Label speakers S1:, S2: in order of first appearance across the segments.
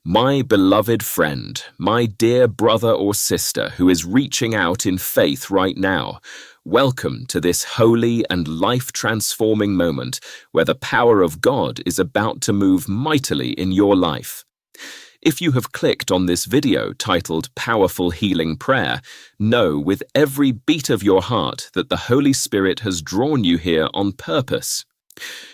S1: My beloved friend, my dear brother or sister who is reaching out in faith right now, welcome to this holy and life-transforming moment where the power of God is about to move mightily in your life. If you have clicked on this video titled Powerful Healing Prayer, know with every beat of your heart that the Holy Spirit has drawn you here on purpose.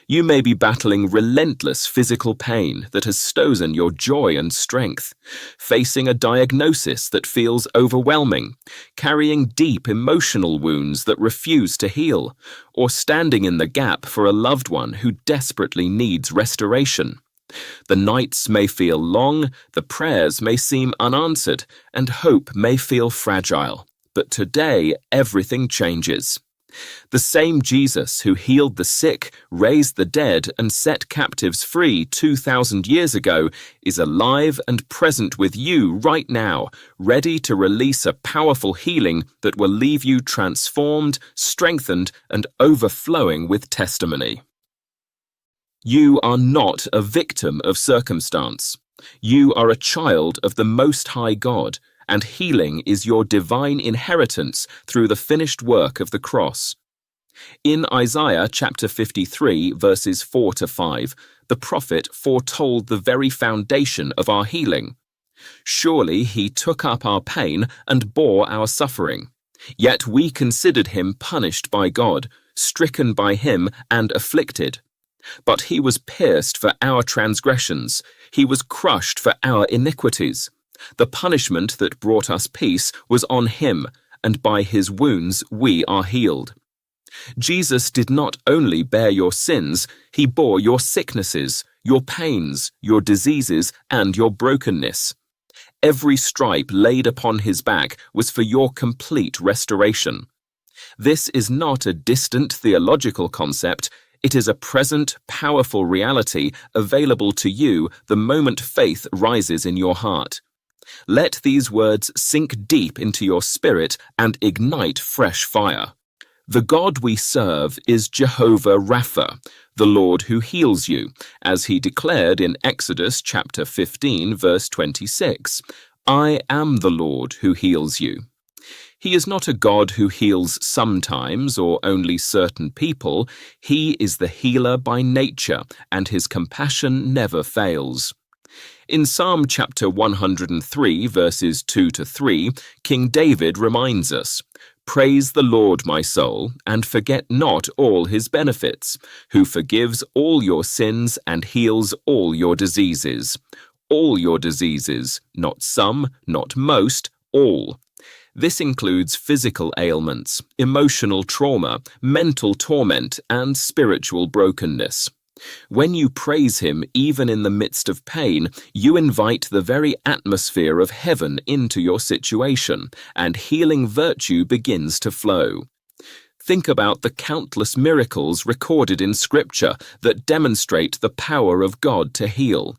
S1: You may be battling relentless physical pain that has stolen your joy and strength, facing a diagnosis that feels overwhelming, carrying deep emotional wounds that refuse to heal, or standing in the gap for a loved one who desperately needs restoration. The nights may feel long, the prayers may seem unanswered, and hope may feel fragile. But today, everything changes. The same Jesus who healed the sick, raised the dead, and set captives free 2,000 years ago is alive and present with you right now, ready to release a powerful healing that will leave you transformed, strengthened, and overflowing with testimony. You are not a victim of circumstance. You are a child of the Most High God, and healing is your divine inheritance through the finished work of the cross. In Isaiah chapter 53, verses 4 to 5, the prophet foretold the very foundation of our healing. Surely he took up our pain and bore our suffering. Yet we considered him punished by God, stricken by him and afflicted. But he was pierced for our transgressions, he was crushed for our iniquities. The punishment that brought us peace was on him, and by his wounds we are healed. Jesus did not only bear your sins, he bore your sicknesses, your pains, your diseases, and your brokenness. Every stripe laid upon his back was for your complete restoration. This is not a distant theological concept. It is a present, powerful reality available to you the moment faith rises in your heart. Let these words sink deep into your spirit and ignite fresh fire. The God we serve is Jehovah Rapha, the Lord who heals you, as he declared in Exodus chapter 15, verse 26, I am the Lord who heals you. He is not a God who heals sometimes or only certain people. He is the healer by nature, and his compassion never fails. In Psalm chapter 103, verses 2 to 3, King David reminds us, Praise the Lord, my soul, and forget not all his benefits, who forgives all your sins and heals all your diseases. All your diseases, not some, not most, all. This includes physical ailments, emotional trauma, mental torment, and spiritual brokenness. When you praise him even in the midst of pain, you invite the very atmosphere of heaven into your situation, and healing virtue begins to flow. Think about the countless miracles recorded in Scripture that demonstrate the power of God to heal.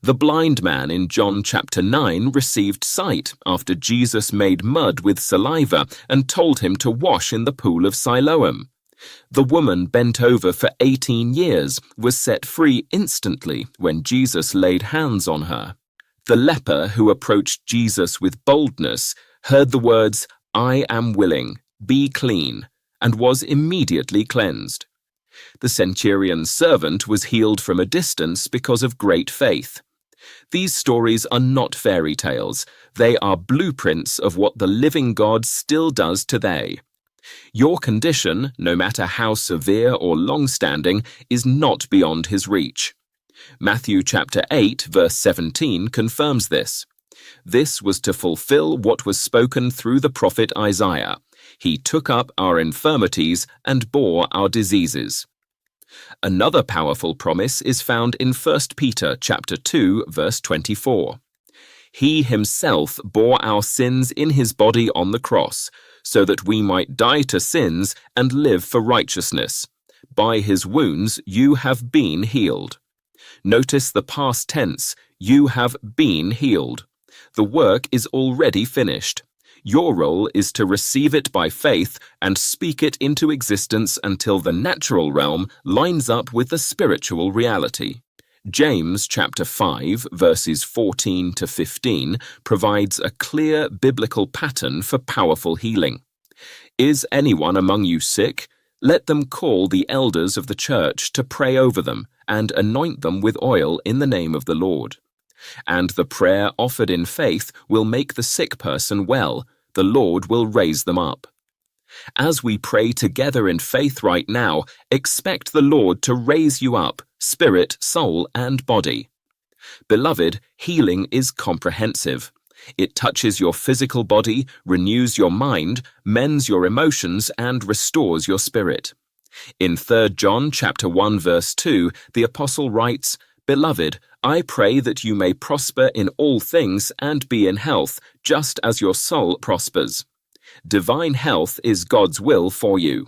S1: The blind man in John chapter 9 received sight after Jesus made mud with saliva and told him to wash in the pool of Siloam. The woman bent over for 18 years was set free instantly when Jesus laid hands on her. The leper who approached Jesus with boldness heard the words, I am willing, be clean, and was immediately cleansed. The centurion's servant was healed from a distance because of great faith. These stories are not fairy tales. They are blueprints of what the living God still does today. Your condition, no matter how severe or long-standing, is not beyond his reach. Matthew chapter 8, verse 17 confirms this. This was to fulfill what was spoken through the prophet Isaiah. He took up our infirmities and bore our diseases. Another powerful promise is found in 1 Peter chapter 2, verse 24. He himself bore our sins in his body on the cross, so that we might die to sins and live for righteousness. By his wounds you have been healed. Notice the past tense, you have been healed. The work is already finished. Your role is to receive it by faith and speak it into existence until the natural realm lines up with the spiritual reality. James chapter 5, verses 14 to 15 provides a clear biblical pattern for powerful healing. Is anyone among you sick? Let them call the elders of the church to pray over them and anoint them with oil in the name of the Lord. And the prayer offered in faith will make the sick person well. The Lord will raise them up. As we pray together in faith right now, expect the Lord to raise you up, spirit, soul, and body. Beloved, healing is comprehensive. It touches your physical body, renews your mind, mends your emotions, and restores your spirit. In 3 John chapter 1 verse 2, the apostle writes, "Beloved, I pray that you may prosper in all things and be in health, just as your soul prospers." Divine health is God's will for you.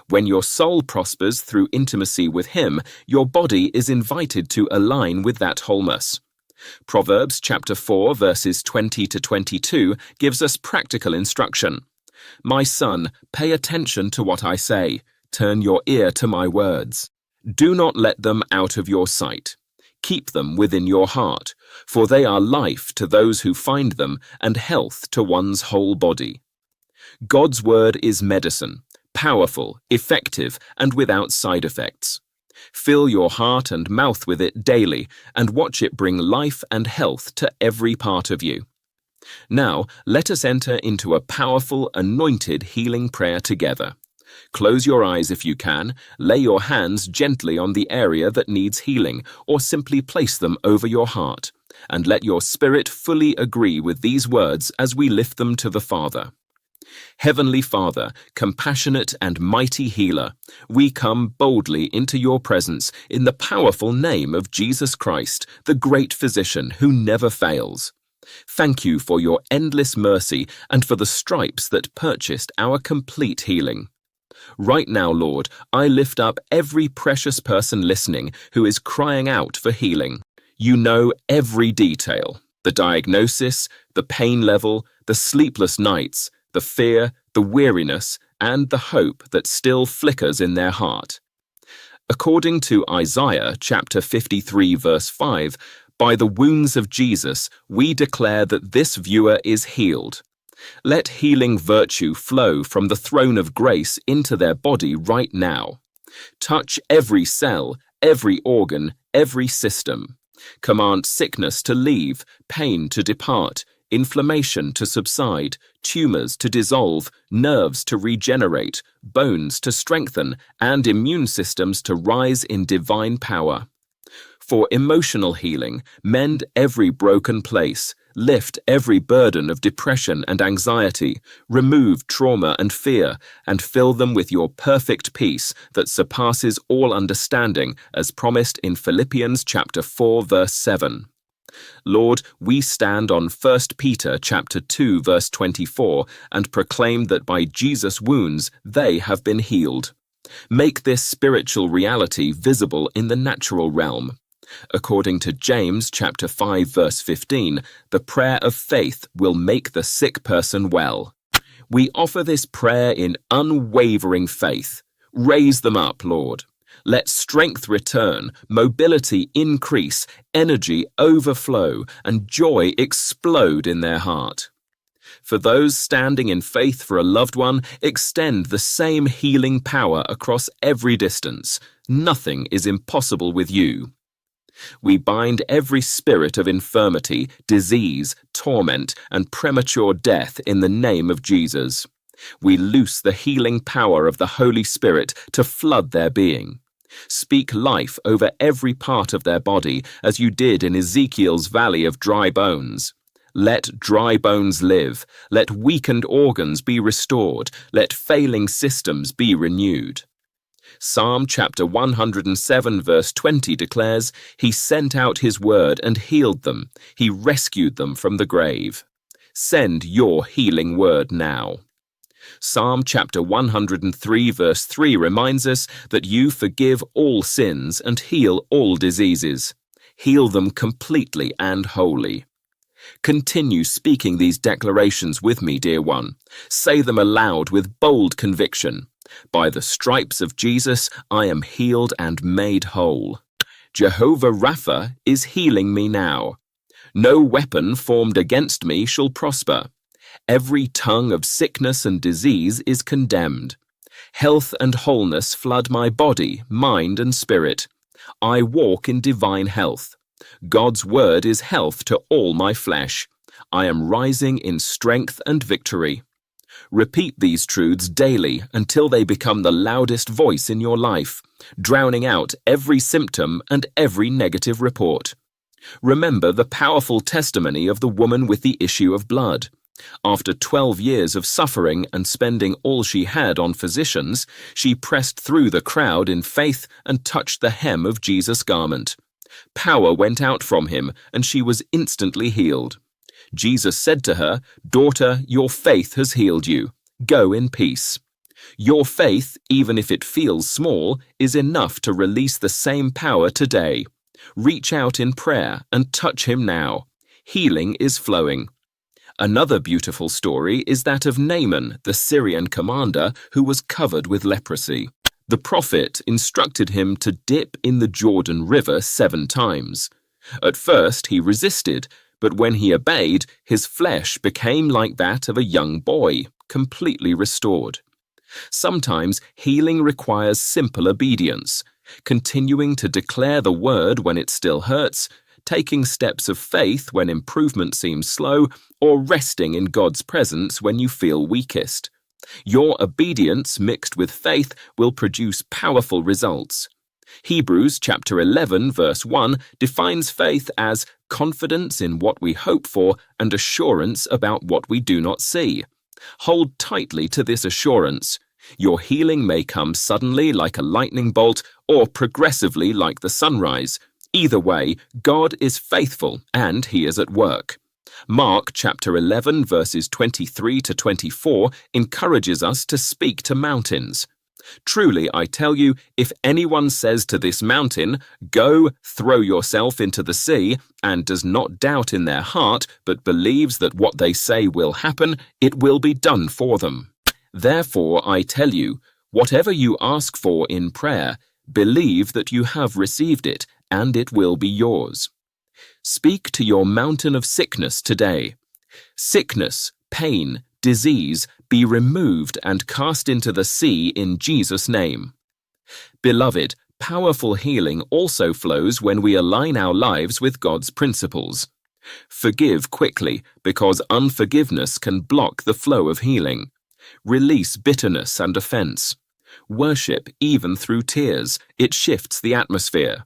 S1: When your soul prospers through intimacy with Him, your body is invited to align with that wholeness. Proverbs chapter 4 verses 20 to 22 gives us practical instruction. "My son, pay attention to what I say. Turn your ear to my words. Do not let them out of your sight. Keep them within your heart, for they are life to those who find them and health to one's whole body." God's word is medicine, powerful, effective, and without side effects. Fill your heart and mouth with it daily and watch it bring life and health to every part of you. Now, let us enter into a powerful, anointed healing prayer together. Close your eyes if you can, lay your hands gently on the area that needs healing, or simply place them over your heart, and let your spirit fully agree with these words as we lift them to the Father. Heavenly Father, compassionate and mighty healer, we come boldly into your presence in the powerful name of Jesus Christ, the great physician who never fails. Thank you for your endless mercy and for the stripes that purchased our complete healing. Right now, Lord, I lift up every precious person listening who is crying out for healing. You know every detail, the diagnosis, the pain level, the sleepless nights, the fear, the weariness, and the hope that still flickers in their heart. According to Isaiah chapter 53 verse 5, by the wounds of Jesus, we declare that this viewer is healed. Let healing virtue flow from the throne of grace into their body right now. Touch every cell, every organ, every system. Command sickness to leave, pain to depart, inflammation to subside, tumors to dissolve, nerves to regenerate, bones to strengthen, and immune systems to rise in divine power. For emotional healing, mend every broken place, lift every burden of depression and anxiety, remove trauma and fear, and fill them with your perfect peace that surpasses all understanding, as promised in Philippians chapter 4 verse 7. Lord, we stand on 1 Peter chapter 2 verse 24 and proclaim that by Jesus' wounds they have been healed. Make this spiritual reality visible in the natural realm. According to James chapter 5 verse 15, the prayer of faith will make the sick person well. We offer this prayer in unwavering faith. Raise them up, Lord. Let strength return, mobility increase, energy overflow, and joy explode in their heart. For those standing in faith for a loved one, extend the same healing power across every distance. Nothing is impossible with you. We bind every spirit of infirmity, disease, torment, and premature death in the name of Jesus. We loose the healing power of the Holy Spirit to flood their being. Speak life over every part of their body, as you did in Ezekiel's valley of dry bones. Let dry bones live. Let weakened organs be restored. Let failing systems be renewed. Psalm chapter 107 verse 20 declares, "He sent out his word and healed them. He rescued them from the grave." Send your healing word now. Psalm chapter 103 verse 3 reminds us that you forgive all sins and heal all diseases. Heal them completely and wholly. Continue speaking these declarations with me, dear one. Say them aloud with bold conviction. By the stripes of Jesus, I am healed and made whole. Jehovah Rapha is healing me now. No weapon formed against me shall prosper. Every tongue of sickness and disease is condemned. Health and wholeness flood my body, mind, and spirit. I walk in divine health. God's word is health to all my flesh. I am rising in strength and victory. Repeat these truths daily until they become the loudest voice in your life, drowning out every symptom and every negative report. Remember the powerful testimony of the woman with the issue of blood. After 12 years of suffering and spending all she had on physicians, she pressed through the crowd in faith and touched the hem of Jesus' garment. Power went out from him, and she was instantly healed. Jesus said to her, "Daughter, your faith has healed you. Go in peace." Your faith, even if it feels small, is enough to release the same power today. Reach out in prayer and touch him now. Healing is flowing. Another beautiful story is that of Naaman, the Syrian commander who was covered with leprosy. The prophet instructed him to dip in the Jordan River 7 times. At first he resisted, but when he obeyed, his flesh became like that of a young boy, completely restored. Sometimes healing requires simple obedience, continuing to declare the word when it still hurts, taking steps of faith when improvement seems slow, or resting in God's presence when you feel weakest. Your obedience mixed with faith will produce powerful results. Hebrews chapter 11 verse 1 defines faith as confidence in what we hope for and assurance about what we do not see. Hold tightly to this assurance. Your healing may come suddenly like a lightning bolt or progressively like the sunrise. Either way, God is faithful and he is at work. Mark chapter 11 verses 23 to 24 encourages us to speak to mountains. Truly, I tell you, if anyone says to this mountain, "Go, throw yourself into the sea," and does not doubt in their heart, but believes that what they say will happen, it will be done for them. Therefore, I tell you, whatever you ask for in prayer, believe that you have received it, and it will be yours. Speak to your mountain of sickness today. Sickness, pain, disease, be removed and cast into the sea in Jesus' name. Beloved, powerful healing also flows when we align our lives with God's principles. Forgive quickly, because unforgiveness can block the flow of healing. Release bitterness and offense. Worship even through tears. It shifts the atmosphere.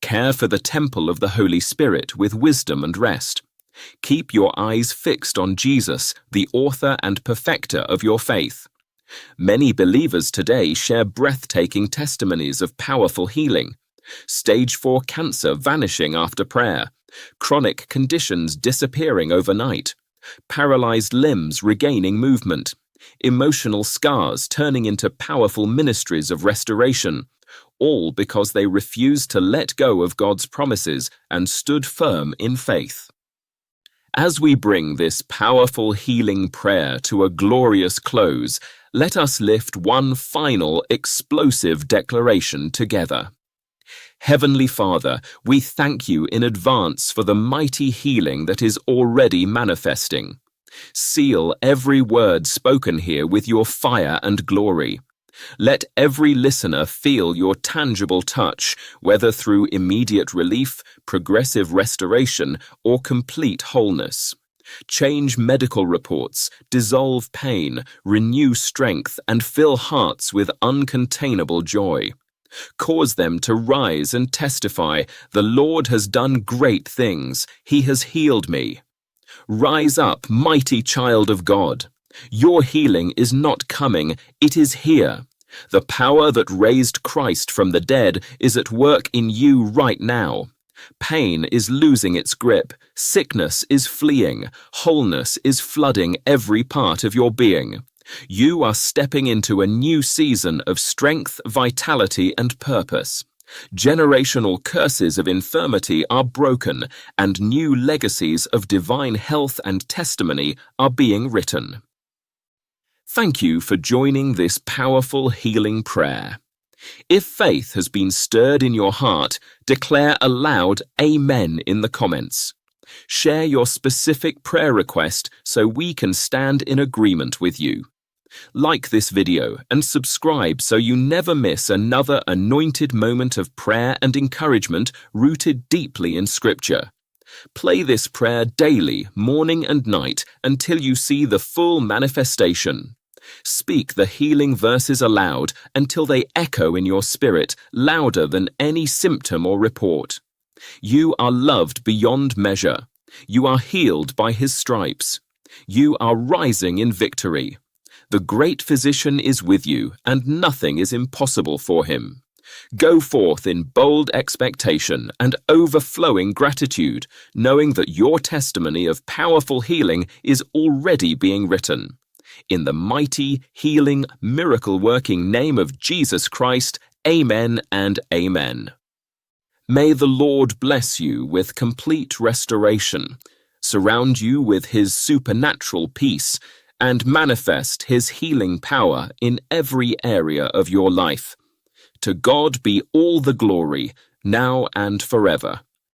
S1: Care for the temple of the Holy Spirit with wisdom and rest. Keep your eyes fixed on Jesus, the author and perfecter of your faith. Many believers today share breathtaking testimonies of powerful healing. Stage 4 cancer vanishing after prayer. Chronic conditions disappearing overnight. Paralyzed limbs regaining movement. Emotional scars turning into powerful ministries of restoration. All because they refused to let go of God's promises and stood firm in faith. As we bring this powerful healing prayer to a glorious close, let us lift one final explosive declaration together. Heavenly Father, we thank you in advance for the mighty healing that is already manifesting. Seal every word spoken here with your fire and glory. Let every listener feel your tangible touch, whether through immediate relief, progressive restoration, or complete wholeness. Change medical reports, dissolve pain, renew strength, and fill hearts with uncontainable joy. Cause them to rise and testify, "The Lord has done great things. He has healed me." Rise up, mighty child of God. Your healing is not coming, it is here. The power that raised Christ from the dead is at work in you right now. Pain is losing its grip, sickness is fleeing, wholeness is flooding every part of your being. You are stepping into a new season of strength, vitality, and purpose. Generational curses of infirmity are broken, and new legacies of divine health and testimony are being written. Thank you for joining this powerful healing prayer. If faith has been stirred in your heart, declare aloud Amen in the comments. Share your specific prayer request so we can stand in agreement with you. Like this video and subscribe so you never miss another anointed moment of prayer and encouragement rooted deeply in Scripture. Play this prayer daily, morning and night, until you see the full manifestation. Speak the healing verses aloud until they echo in your spirit, louder than any symptom or report. You are loved beyond measure. You are healed by His stripes. You are rising in victory. The great physician is with you, and nothing is impossible for Him. Go forth in bold expectation and overflowing gratitude, knowing that your testimony of powerful healing is already being written. In the mighty, healing, miracle-working name of Jesus Christ, amen and amen. May the Lord bless you with complete restoration, surround you with His supernatural peace, and manifest His healing power in every area of your life. To God be all the glory, now and forever.